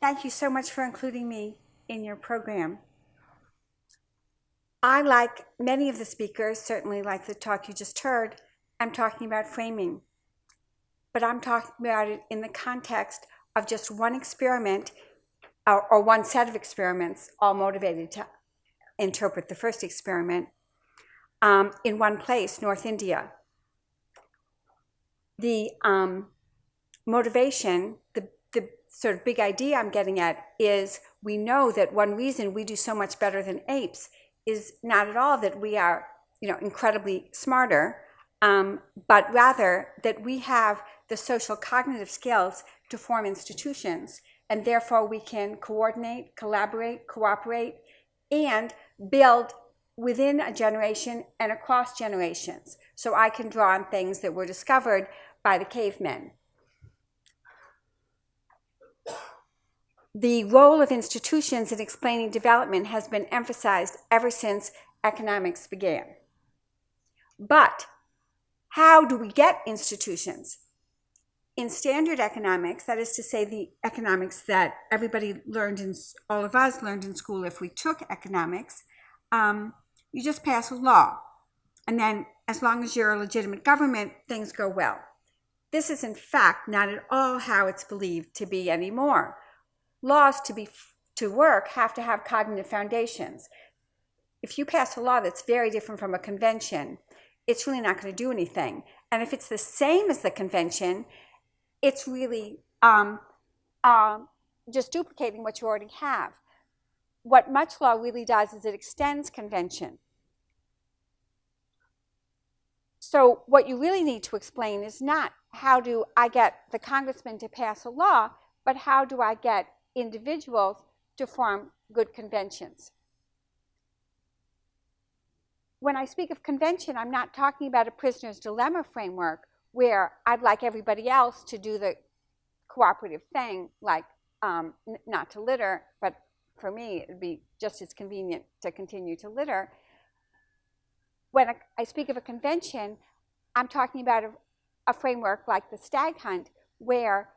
Thank you so much for including me in your program. I, like many of the speakers, certainly like the talk you just heard, I'm talking about framing. But I'm talking about it in the context of just one experiment or one set of experiments, all motivated to interpret the first experiment in one place, North India. The motivation, the sort of big idea I'm getting at is we know that one reason we do so much better than apes is not at all that we are, incredibly smarter, but rather that we have the social cognitive skills to form institutions, and therefore we can coordinate, collaborate, cooperate, and build within a generation and across generations. So I can draw on things that were discovered by the cavemen. The role of institutions in explaining development has been emphasized ever since economics began. But how do we get institutions? In standard economics, that is to say the economics that everybody learned all of us learned in school if we took economics, you just pass a law. And then as long as you're a legitimate government, things go well. This is in fact not at all how it's believed to be anymore. Laws to work have to have cognitive foundations. If you pass a law that's very different from a convention, it's really not going to do anything. And if it's the same as the convention, it's really just duplicating what you already have. What much law really does is it extends convention. So what you really need to explain is not how do I get the congressman to pass a law, but how do I get individuals to form good conventions. When I speak of convention, I'm not talking about a prisoner's dilemma framework where I'd like everybody else to do the cooperative thing, like not to litter, but for me, it'd be just as convenient to continue to litter. When I speak of a convention, I'm talking about a framework like the stag hunt, where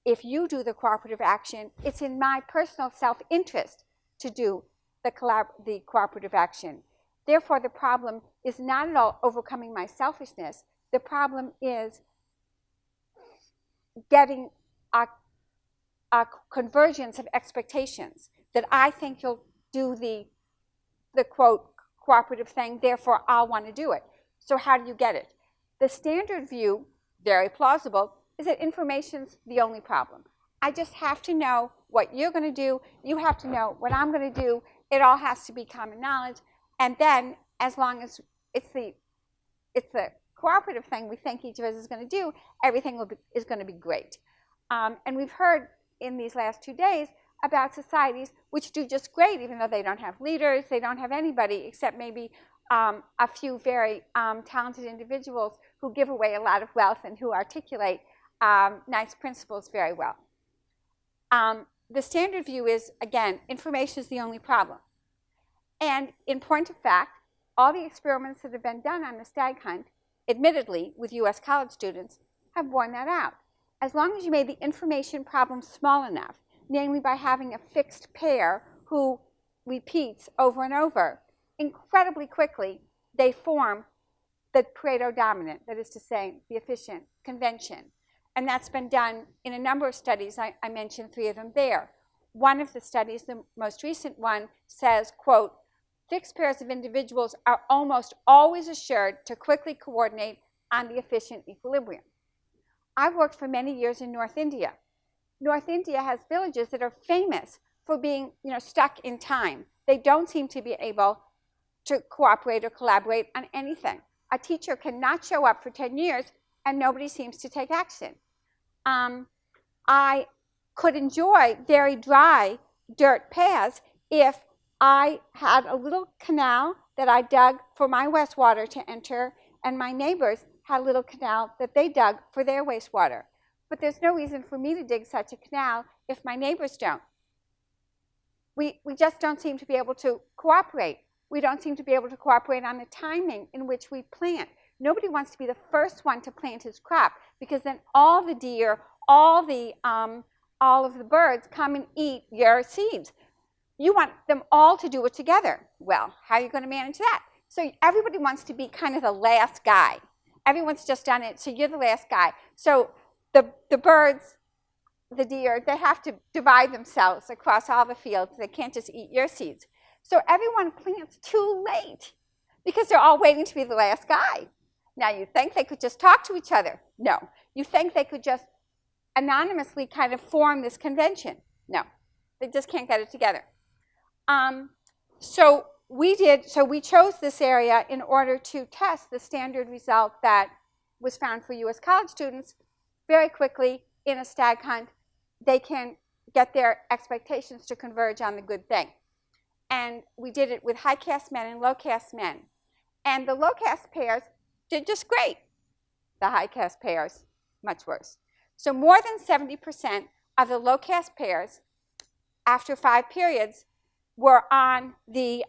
if you do the cooperative action, it's in my personal self-interest to do the cooperative action. Therefore, the problem is not at all overcoming my selfishness. The problem is getting a convergence of expectations, that I think you'll do the quote cooperative thing, therefore I'll want to do it. So how do you get it? The standard view, very plausible, is that information's the only problem. I just have to know what you're going to do. You have to know what I'm going to do. It all has to be common knowledge. And then, as long as it's the cooperative thing we think each of us is going to do, everything is going to be great. And we've heard in these last 2 days about societies which do just great, even though they don't have leaders, they don't have anybody except maybe a few very talented individuals who give away a lot of wealth and who articulate nice principles very well. The standard view is, again, information is the only problem. And in point of fact, all the experiments that have been done on the stag hunt, admittedly with US college students, have borne that out. As long as you made the information problem small enough, namely by having a fixed pair who repeats over and over, incredibly quickly they form the Pareto dominant, that is to say, the efficient convention. And that's been done in a number of studies. I mentioned 3 of them there. One of the studies, the most recent one, says, quote, fixed pairs of individuals are almost always assured to quickly coordinate on the efficient equilibrium. I've worked for many years in North India. North India has villages that are famous for being, stuck in time. They don't seem to be able to cooperate or collaborate on anything. A teacher cannot show up for 10 years and nobody seems to take action. I could enjoy very dry dirt paths if I had a little canal that I dug for my wastewater to enter, and my neighbors had a little canal that they dug for their wastewater. But there's no reason for me to dig such a canal if my neighbors don't. We just don't seem to be able to cooperate. We don't seem to be able to cooperate on the timing in which we plant. Nobody wants to be the first one to plant his crop, because then all the deer, all the all of the birds come and eat your seeds. You want them all to do it together. Well, how are you going to manage that? So everybody wants to be kind of the last guy. Everyone's just done it, so you're the last guy. So the birds, the deer, they have to divide themselves across all the fields. They can't just eat your seeds. So everyone plants too late because they're all waiting to be the last guy. Now, you think they could just talk to each other? No. You think they could just anonymously kind of form this convention? No. They just can't get it together. So we chose this area in order to test the standard result that was found for U.S. college students. Very quickly, in a stag hunt, they can get their expectations to converge on the good thing. And we did it with high caste men and low caste men. And the low caste pairs did just great. The high caste pairs, much worse. So more than 70% of the low caste pairs, after 5 periods, were on the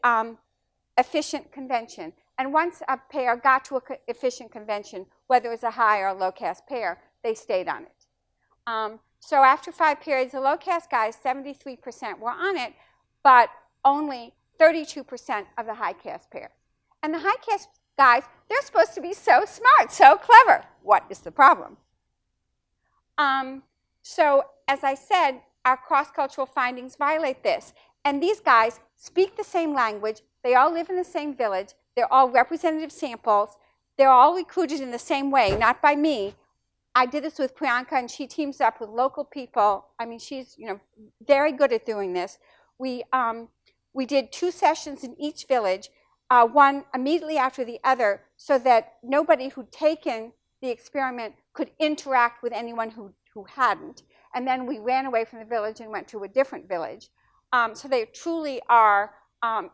efficient convention. And once a pair got to an efficient convention, whether it was a high or a low caste pair, they stayed on it. So after 5 periods, the low caste guys, 73% were on it, but only 32% of the high caste pairs. And the high caste guys, they're supposed to be so smart, so clever. What is the problem? So as I said, our cross-cultural findings violate this. And these guys speak the same language. They all live in the same village. They're all representative samples. They're all recruited in the same way, not by me. I did this with Priyanka, and she teams up with local people. I mean, she's very good at doing this. We did 2 sessions in each village, one immediately after the other, so that nobody who'd taken the experiment could interact with anyone who hadn't. And then we ran away from the village and went to a different village. So they truly are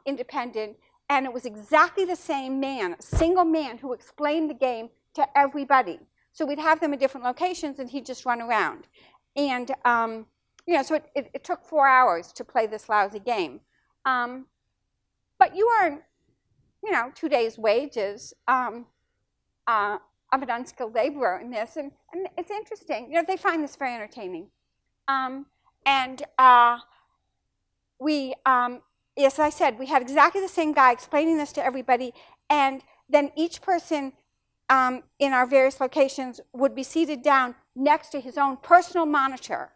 independent. And it was exactly the same man, a single man, who explained the game to everybody. So we'd have them at different locations, and he'd just run around. And so it took 4 hours to play this lousy game. But you earn, 2 days' wages of an unskilled laborer in this, and it's interesting. They find this very entertaining. As I said, we had exactly the same guy explaining this to everybody, and then each person in our various locations would be seated down next to his own personal monitor,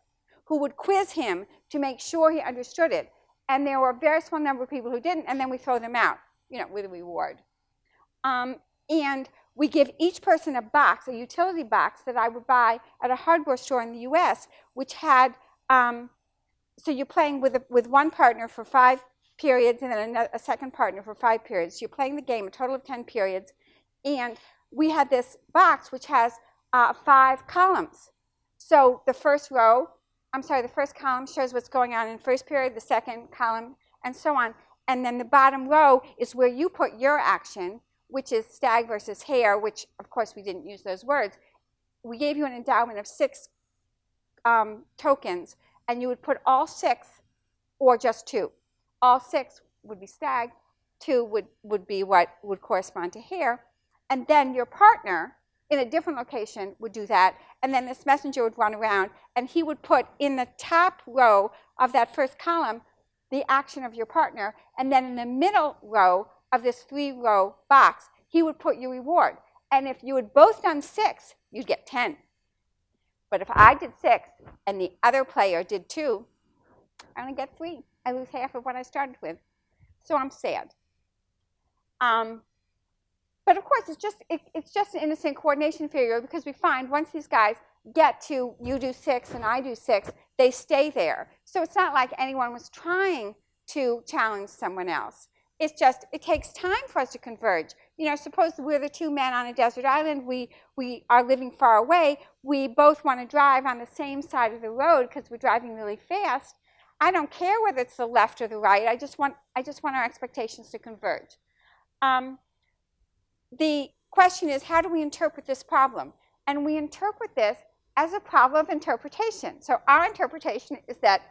who would quiz him to make sure he understood it. And there were a very small number of people who didn't, and then we throw them out, with a reward. And we give each person a box, a utility box that I would buy at a hardware store in the U.S., which had, so you're playing with one partner for 5 periods and then a second partner for 5 periods. So you're playing the game, a total of 10 periods. And we had this box which has 5 columns. So the first column shows what's going on in first period, the second column, and so on. And then the bottom row is where you put your action, which is stag versus hare, which, of course, we didn't use those words. We gave you an endowment of 6 tokens, and you would put all 6 or just 2. All 6 would be stag, 2 would be what would correspond to hare, and then your partner in a different location would do that, and then this messenger would run around, and he would put in the top row of that first column the action of your partner, and then in the middle row of this 3-row box, he would put your reward. And if you had both done 6, you'd get 10. But if I did 6 and the other player did 2, I only get 3. I lose half of what I started with. So I'm sad. But of course, it's just an innocent coordination failure, because we find once these guys get to you do 6 and I do 6, they stay there. So it's not like anyone was trying to challenge someone else. It's just, it takes time for us to converge. Suppose we're the 2 men on a desert island. We are living far away. We both want to drive on the same side of the road because we're driving really fast. I don't care whether it's the left or the right. I just want our expectations to converge. The question is, how do we interpret this problem? And we interpret this as a problem of interpretation. So our interpretation is that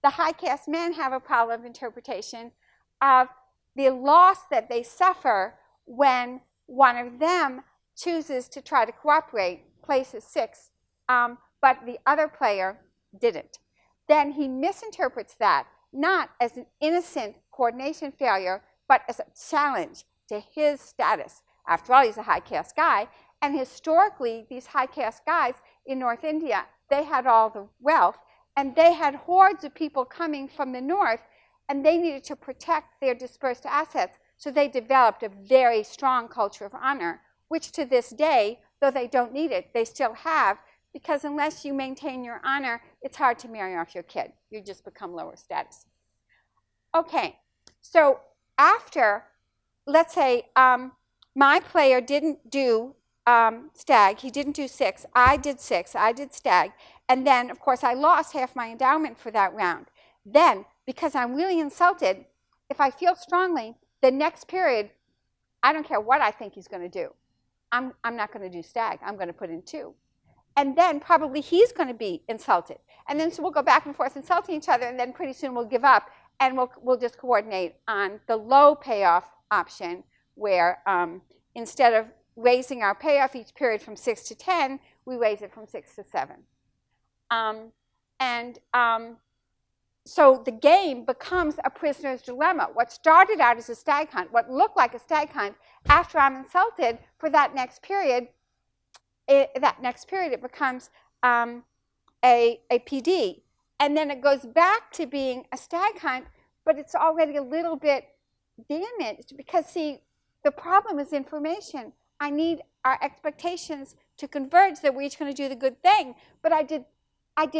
the high caste men have a problem of interpretation of the loss that they suffer when one of them chooses to try to cooperate, places 6, but the other player didn't. Then he misinterprets that not as an innocent coordination failure, but as a challenge to his status. After all, he's a high caste guy, and historically, these high caste guys in North India, they had all the wealth, and they had hordes of people coming from the north, and they needed to protect their dispersed assets, so they developed a very strong culture of honor, which to this day, though they don't need it, they still have, because unless you maintain your honor, it's hard to marry off your kid. You just become lower status. Okay, so after, let's say, my player didn't do stag, he didn't do 6, I did stag, and then, of course, I lost half my endowment for that round. Then, because I'm really insulted, if I feel strongly, the next period, I don't care what I think he's going to do. I'm not going to do stag. I'm going to put in 2. And then probably he's going to be insulted. And then so we'll go back and forth insulting each other, and then pretty soon we'll give up, and we'll just coordinate on the low payoff option, where instead of raising our payoff each period from 6 to 10, we raise it from 6 to 7. So the game becomes a prisoner's dilemma. What started out as a stag hunt, what looked like a stag hunt, after I'm insulted for that next period, it becomes a PD. And then it goes back to being a stag hunt, but it's already a little bit damaged because, see, the problem is information. I need our expectations to converge that we're each going to do the good thing, but I did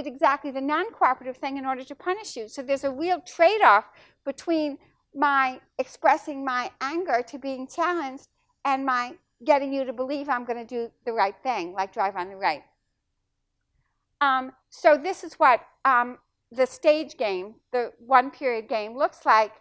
exactly the non-cooperative thing in order to punish you. So there's a real trade-off between my expressing my anger to being challenged and my getting you to believe I'm going to do the right thing, like drive on the right. So this is what the stage game, the one-period game, looks like.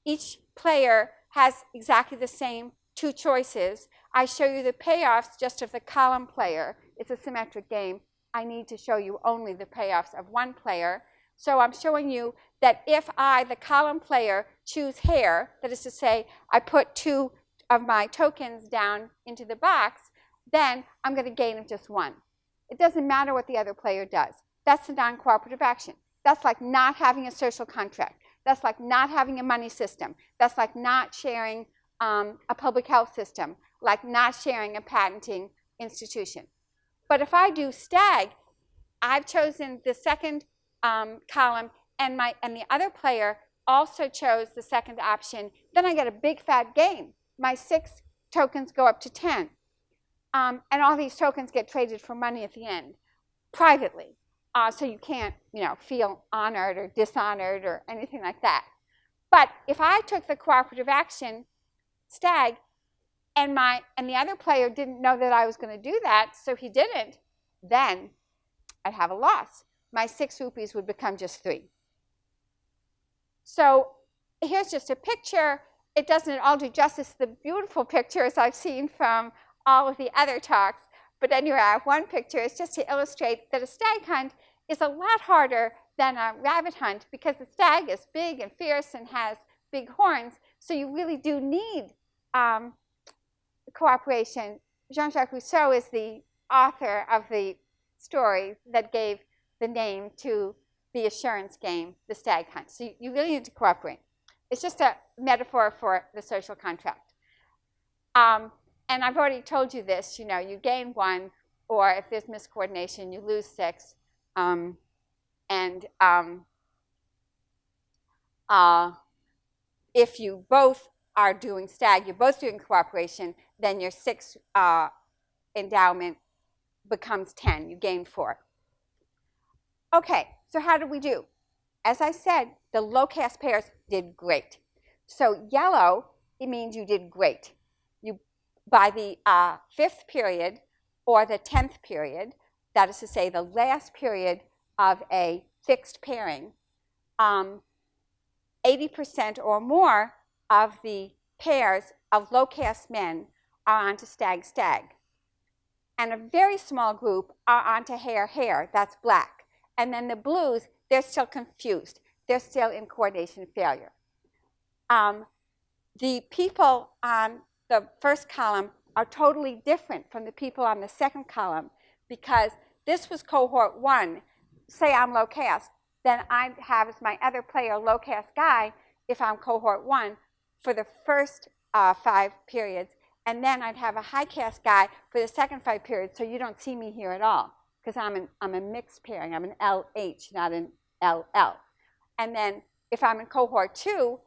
Each player has exactly the same 2 choices. I show you the payoffs just of the column player. It's a symmetric game. I need to show you only the payoffs of one player. So I'm showing you that if I, the column player, choose hare, that is to say, I put 2 of my tokens down into the box, then I'm going to gain just 1. It doesn't matter what the other player does. That's the non-cooperative action. That's like not having a social contract. That's like not having a money system. That's like not sharing a public health system, like not sharing a patenting institution. But if I do stag, I've chosen the second column, and the other player also chose the second option. Then I get a big fat gain. My 6 tokens go up to 10. And all these tokens get traded for money at the end, privately. So you can't, feel honored or dishonored or anything like that. But if I took the cooperative action, stag, and the other player didn't know that I was going to do that, so he didn't, then I'd have a loss. My 6 rupees would become just 3. So here's just a picture. It doesn't at all do justice to the beautiful pictures I've seen from all of the other talks. But anyway, I have one picture. It's just to illustrate that a stag hunt is a lot harder than a rabbit hunt because the stag is big and fierce and has big horns. So you really do need cooperation. Jean-Jacques Rousseau is the author of the story that gave the name to the assurance game, the stag hunt. So you really need to cooperate. It's just a metaphor for the social contract. And I've already told you this, you gain 1, or if there's miscoordination, you lose 6. If you both are doing stag, you're both doing cooperation, then your 6 endowment becomes 10. You gain 4. Okay, so how did we do? As I said, the low caste pairs did great. So yellow, it means you did great. By the 5th period or the 10th period, that is to say the last period of a fixed pairing, 80% or more of the pairs of low caste men are onto stag-stag. And a very small group are onto hare-hare, that's black. And then the blues, they're still confused. They're still in coordination failure. The people on the first column are totally different from the people on the second column because this was cohort 1. say I'm low caste, then I'd have as my other player low caste guy if I'm cohort 1 for the first 5 periods, and then I'd have a high caste guy for the second 5 periods, so you don't see me here at all, because I'm a mixed pairing. I'm an LH, not an LL. And then if I'm in cohort 2,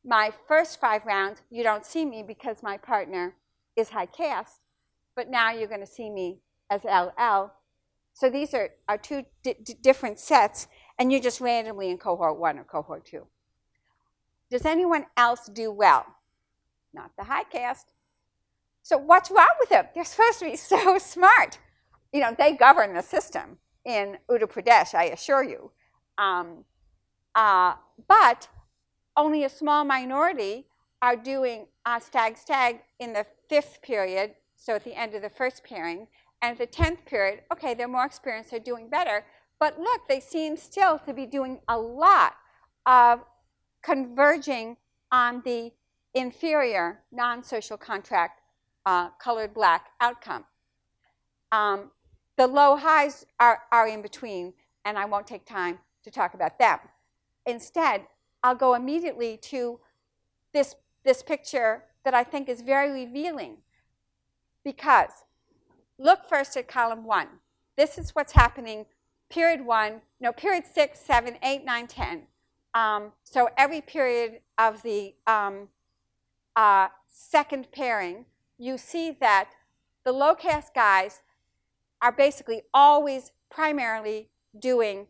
my first 5 rounds, you don't see me because my partner is high caste, but now you're going to see me as LL. So these are 2 different sets, and you're just randomly in cohort 1 or cohort 2. Does anyone else do well? Not the high caste. So what's wrong with them? They're supposed to be so smart. You know, they govern the system in Uttar Pradesh, I assure you. But only a small minority are doing stag in the 5th period, so at the end of the first pairing. And at the 10th period, okay, they're more experienced, they're doing better. But look, they seem still to be doing a lot of converging on the inferior non-social contract colored black outcome. The low highs are in between, and I won't take time to talk about them. Instead, I'll go immediately to this picture that I think is very revealing, because look first at column 1. This is what's happening period 6, 7, 8, 9, 10. So every period of the second pairing, you see that the low caste guys are basically always primarily doing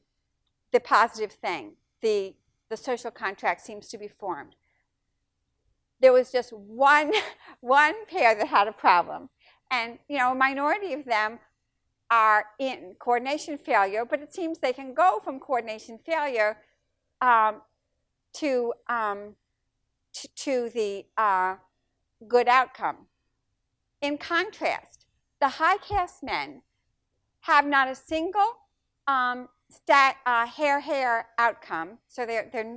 the positive thing. The social contract seems to be formed. There was just one pair that had a problem. And, you know, a minority of them are in coordination failure, but it seems they can go from coordination failure to the good outcome. In contrast, the high caste men have not a single hair outcome. So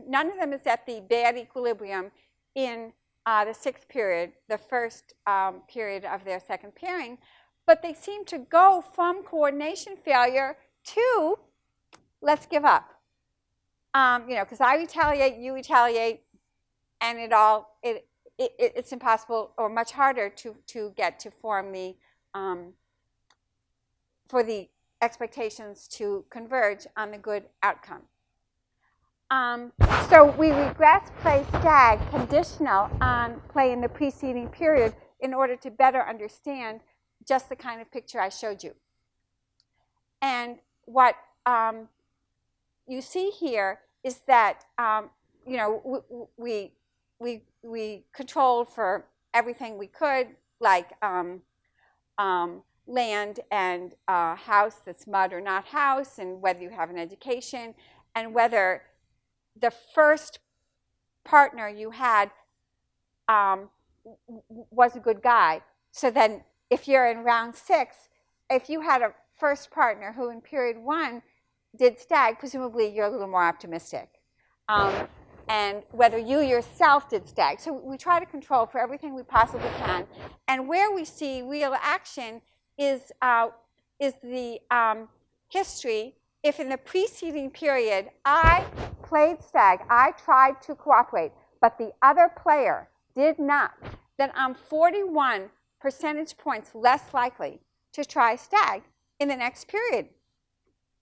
none of them is at the bad equilibrium in the 6th period, the first period of their second pairing. But they seem to go from coordination failure to let's give up. You know, because I retaliate, you retaliate, and it's impossible or much harder to get to form the for the expectations to converge on the good outcome. So we regress play stag conditional on play in the preceding period in order to better understand just the kind of picture I showed you. And what you see here is that you know, we controlled for everything we could, like land and house that's mud or not house, and whether you have an education, and whether the first partner you had was a good guy. So then if you're in round 6, if you had a first partner who in period 1 did stag, presumably you're a little more optimistic. And whether you yourself did stag. So we try to control for everything we possibly can. And where we see real action is the history. If in the preceding period I played stag, I tried to cooperate, but the other player did not, then I'm 41 percentage points less likely to try stag in the next period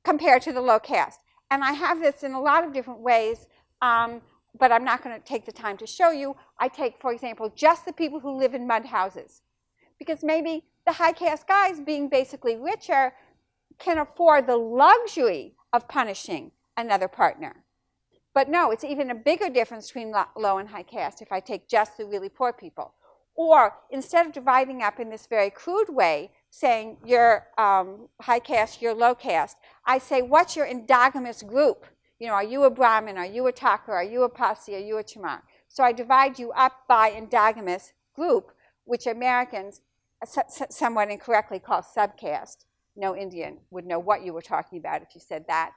compared to the low caste. And I have this in a lot of different ways, but I'm not going to take the time to show you. I take, for example, just the people who live in mud houses, because maybe the high caste guys, being basically richer, can afford the luxury of punishing another partner. But no, it's even a bigger difference between low and high caste if I take just the really poor people. Or instead of dividing up in this very crude way, saying you're high caste, you're low caste, I say, what's your endogamous group? You know, are you a Brahmin? Are you a Thakur? Are you a Pasi? Are you a Chamar? So I divide you up by endogamous group, which Americans somewhat incorrectly call subcaste. No Indian would know what you were talking about if you said that.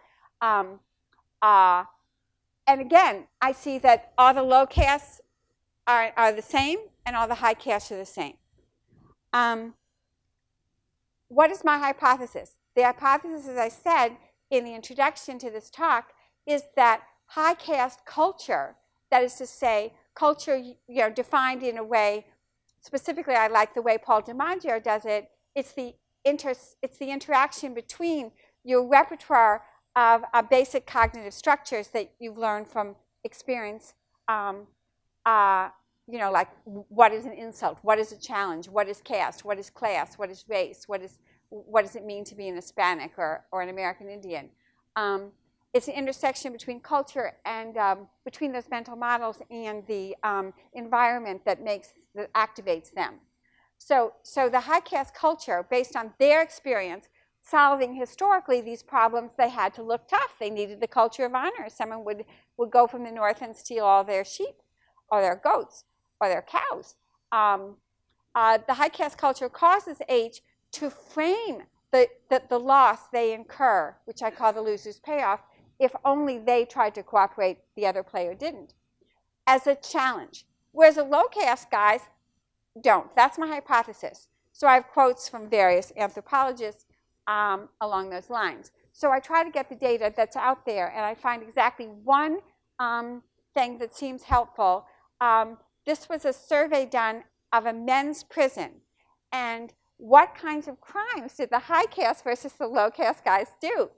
And again, I see that all the low castes are the same, and all the high castes are the same. What is my hypothesis? The hypothesis, as I said, in the introduction to this talk is that high caste culture, that is to say, culture defined in a way, specifically I like the way Paul DiMaggio does it, it's the interaction between your repertoire of basic cognitive structures that you've learned from experience, like what is an insult, what is a challenge, what is caste, what is class, what is race, what does it mean to be an Hispanic or an American Indian. It's an intersection between culture and between those mental models and the environment that activates them. So the high caste culture, based on their experience solving historically these problems, they had to look tough. They needed the culture of honor. Someone would go from the north and steal all their sheep or their goats or their cows. The high caste culture causes H to frame the loss they incur, which I call the loser's payoff, if only they tried to cooperate, the other player didn't, as a challenge. Whereas the low caste guys don't. That's my hypothesis. So I have quotes from various anthropologists along those lines. So I try to get the data that's out there, and I find exactly one thing that seems helpful. This was a survey done of a men's prison, and what kinds of crimes did the high caste versus the low caste guys do?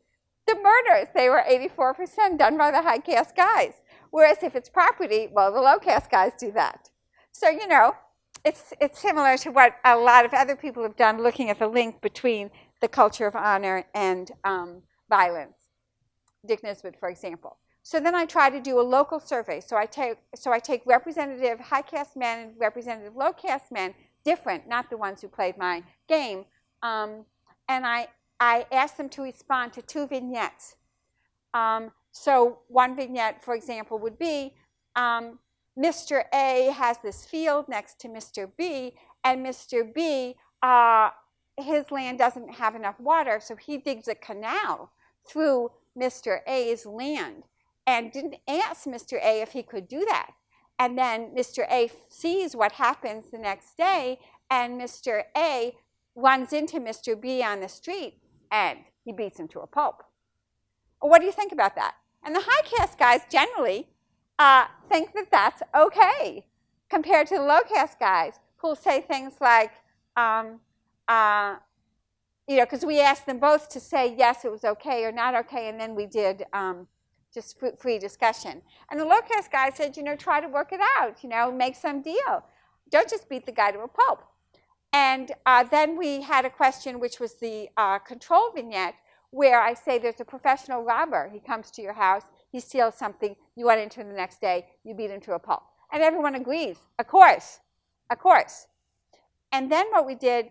The murders, they were 84% done by the high caste guys. Whereas if it's property, well, the low caste guys do that. So, it's similar to what a lot of other people have done, looking at the link between the culture of honor and violence. Dick Nisbet, for example. So then I try to do a local survey. So I take representative high caste men and representative low caste men, different, not the ones who played my game, and I ask them to respond to 2 vignettes. So one vignette, for example, would be Mr. A has this field next to Mr. B, and Mr. B, his land doesn't have enough water, so he digs a canal through Mr. A's land and didn't ask Mr. A if he could do that. And then Mr. A sees what happens the next day, and Mr. A runs into Mr. B on the street, and he beats him to a pulp. What do you think about that? And the high caste guys generally think that that's okay, compared to the low caste guys who'll say things like, because we asked them both to say yes, it was okay or not okay, and then we did just free discussion. And the low caste guy said, try to work it out, make some deal. Don't just beat the guy to a pulp. And then we had a question, which was the control vignette, where I say there's a professional robber. He comes to your house, he steals something, you run into him the next day, you beat him to a pulp. And everyone agrees, of course, of course. And then what we did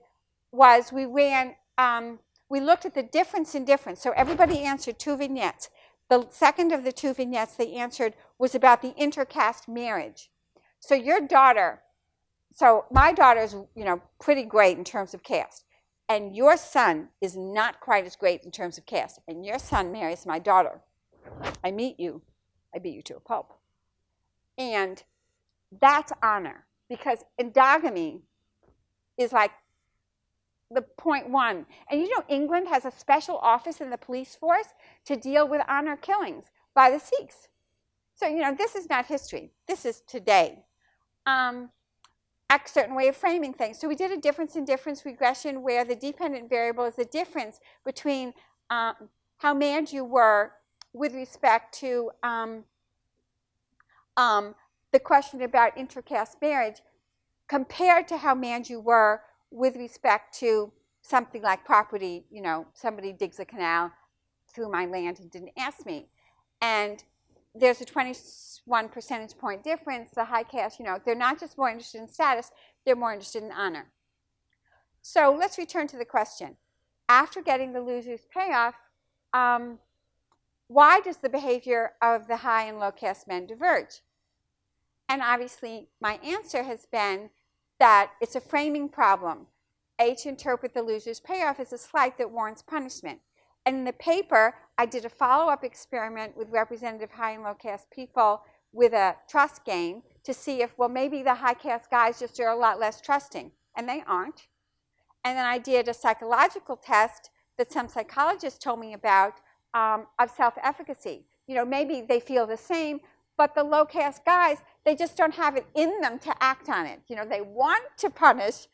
was we looked at the difference in difference. So everybody answered 2 vignettes. The second of the 2 vignettes they answered was about the intercaste marriage. So my daughter's, pretty great in terms of caste. And your son is not quite as great in terms of caste. And your son marries my daughter. I meet you, I beat you to a pulp. And that's honor, because endogamy is like the .1. And England has a special office in the police force to deal with honor killings by the Sikhs. So, this is not history. This is today. A certain way of framing things. So we did a difference in difference regression where the dependent variable is the difference between how manned you were with respect to the question about intercaste marriage compared to how manned you were with respect to something like property. Somebody digs a canal through my land and didn't ask me. And there's a 21 percentage point difference. The high caste, they're not just more interested in status, they're more interested in honor. So let's return to the question. After getting the loser's payoff, why does the behavior of the high and low caste men diverge? And obviously, my answer has been that it's a framing problem. H interpret the loser's payoff as a slight that warrants punishment. And in the paper, I did a follow-up experiment with representative high and low caste people with a trust game to see if, well, maybe the high caste guys just are a lot less trusting. And they aren't. And then I did a psychological test that some psychologists told me about, of self-efficacy. You know, maybe they feel the same, but the low caste guys, they just don't have it in them to act on it. You know, they want to punish,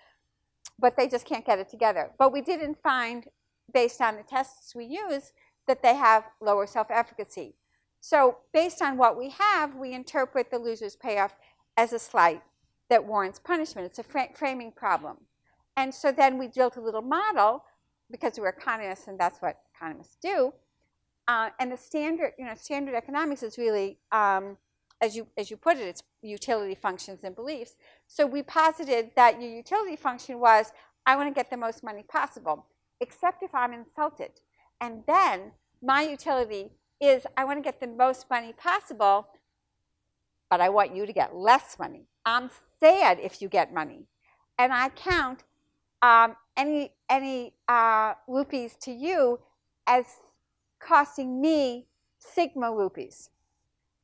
but they just can't get it together. But we didn't find, based on the tests we use, that they have lower self-efficacy. So based on what we have, we interpret the loser's payoff as a slight that warrants punishment. It's a framing problem. And so then we built a little model, because we're economists and that's what economists do. And the standard, you know, standard economics is really, as you put it, it's utility functions and beliefs. So we posited that your utility function was, I want to get the most money possible, except if I'm insulted. And then my utility is, I want to get the most money possible, but I want you to get less money. I'm sad if you get money. And I count any rupees to you as costing me sigma rupees.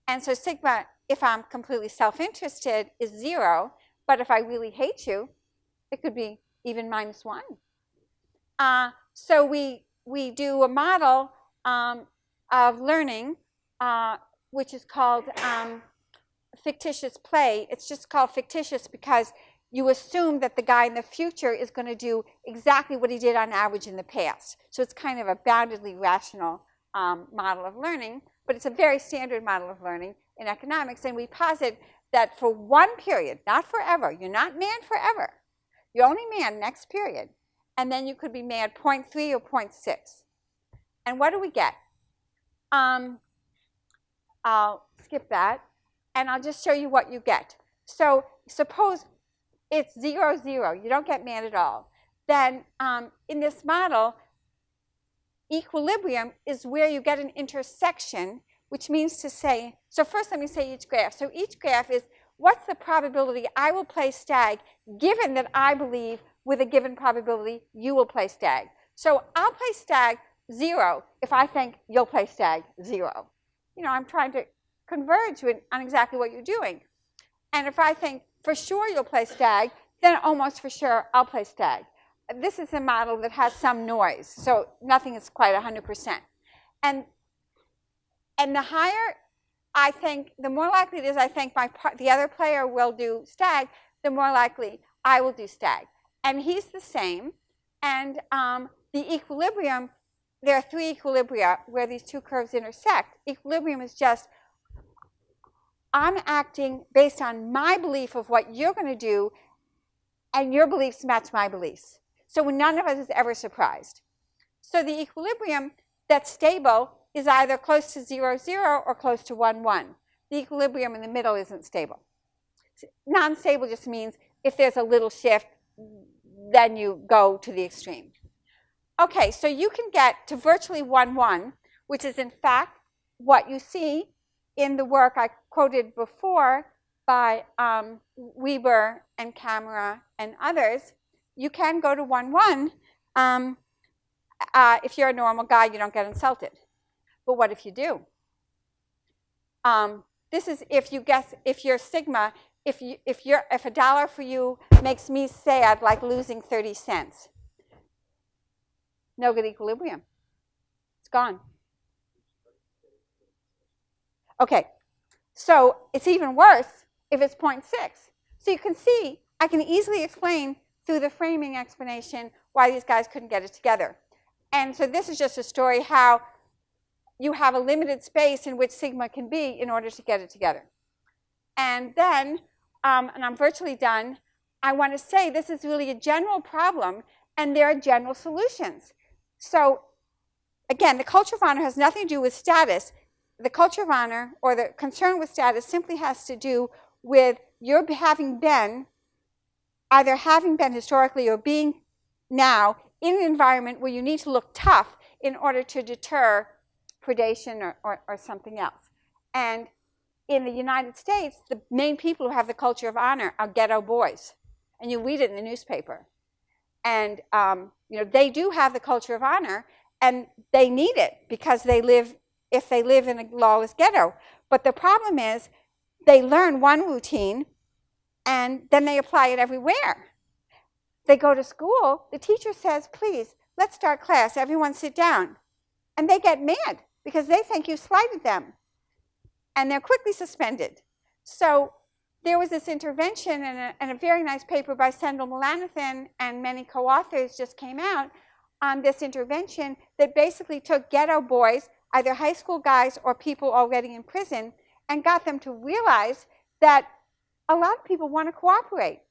And so sigma, if I'm completely self-interested, is 0. But if I really hate you, it could be even -1. So we do a model of learning, which is called fictitious play. It's just called fictitious because you assume that the guy in the future is going to do exactly what he did on average in the past. So it's kind of a boundedly rational model of learning, but it's a very standard model of learning in economics. And we posit that for one period, not forever, you're not mad forever. You're only mad next period. And then you could be mad 0.3 or 0.6. And what do we get? I'll skip that, and I'll just show you what you get. So suppose it's 0, 0. You don't get mad at all. Then in this model, equilibrium is where you get an intersection, which means to say, so first let me say each graph. So each graph is, what's the probability I will play stag, given that I believe with a given probability you will play stag. So I'll play stag 0 if I think you'll play stag 0. You know, I'm trying to converge on exactly what you're doing. And if I think for sure you'll play stag, then almost for sure I'll play stag. This is a model that has some noise, so nothing is quite 100%. And the higher I think, the more likely it is I think the other player will do stag, the more likely I will do stag. And he's the same. And the equilibrium, there are 3 equilibria where these 2 curves intersect. Equilibrium is just, I'm acting based on my belief of what you're going to do, and your beliefs match my beliefs. So none of us is ever surprised. So the equilibrium that's stable is either close to 0, 0 or close to 1, 1. The equilibrium in the middle isn't stable. Non-stable just means if there's a little shift, then you go to the extreme. Okay, so you can get to virtually 1, 1, which is in fact what you see in the work I quoted before by Weber and Camera and others. You can go to 1, 1. If you're a normal guy, you don't get insulted. But what if you do? This is if you guess, if you're sigma, if a dollar for you makes me sad like losing 30 cents. No good equilibrium. It's gone. Okay, so it's even worse if it's 0.6. So you can see, I can easily explain through the framing explanation why these guys couldn't get it together. And so this is just a story how you have a limited space in which sigma can be in order to get it together. And then, and I'm virtually done, I want to say this is really a general problem, and there are general solutions. So again, the culture of honor has nothing to do with status. The culture of honor, or the concern with status, simply has to do with your having been, either having been historically or being now in an environment where you need to look tough in order to deter predation or something else. And in the United States, the main people who have the culture of honor are ghetto boys. And you read it in the newspaper. And you know, they do have the culture of honor, and they need it because they live, if they live in a lawless ghetto. But the problem is they learn one routine, and then they apply it everywhere. They go to school, the teacher says, please, let's start class, everyone sit down. And they get mad because they think you slighted them. And they're quickly suspended. So there was this intervention, and a very nice paper by Sendel Melanothan and many co-authors just came out on this intervention that basically took ghetto boys, either high school guys or people already in prison, and got them to realize that a lot of people want to cooperate.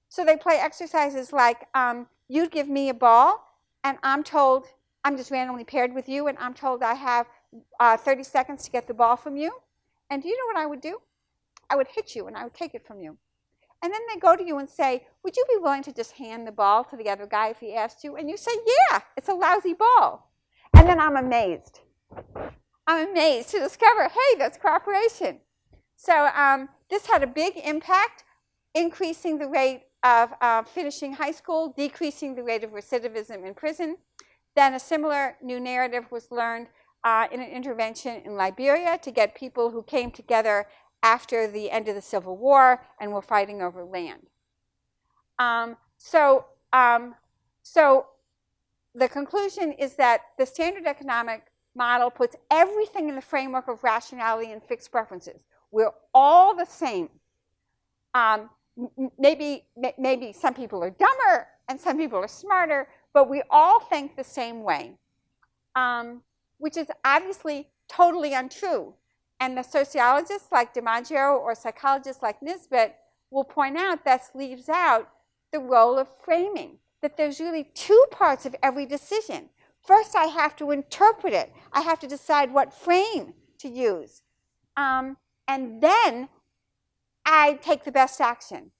So they play exercises like, you'd give me a ball, and I'm told, I'm just randomly paired with you, and I'm told I have 30 seconds to get the ball from you. And do you know what I would do? I would hit you, and I would take it from you. And then they go to you and say, would you be willing to just hand the ball to the other guy if he asked you? And you say, yeah, it's a lousy ball. And then I'm amazed. I'm amazed to discover, hey, that's cooperation. So this had a big impact, increasing the rate of finishing high school, decreasing the rate of recidivism in prison. Then a similar new narrative was learned in an intervention in Liberia to get people who came together after the end of the Civil War and were fighting over land. So the conclusion is that the standard economic model puts everything in the framework of rationality and fixed preferences. We're all the same. Maybe some people are dumber and some people are smarter, but we all think the same way, which is obviously totally untrue. And the sociologists like DiMaggio or psychologists like Nisbet will point out that leaves out the role of framing, that there's really two parts of every decision. First, I have to interpret it. I have to decide what frame to use. And then I take the best action.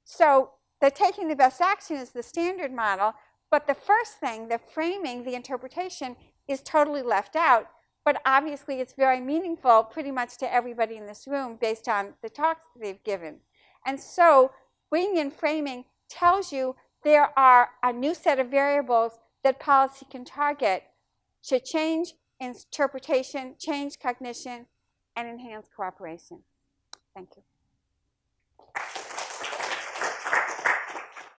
So the taking the best action is the standard model, but the first thing, the framing, the interpretation, is totally left out. But obviously, it's very meaningful pretty much to everybody in this room based on the talks that they've given. And so bringing in framing tells you there are a new set of variables that policy can target to change interpretation, change cognition, and enhance cooperation. Thank you.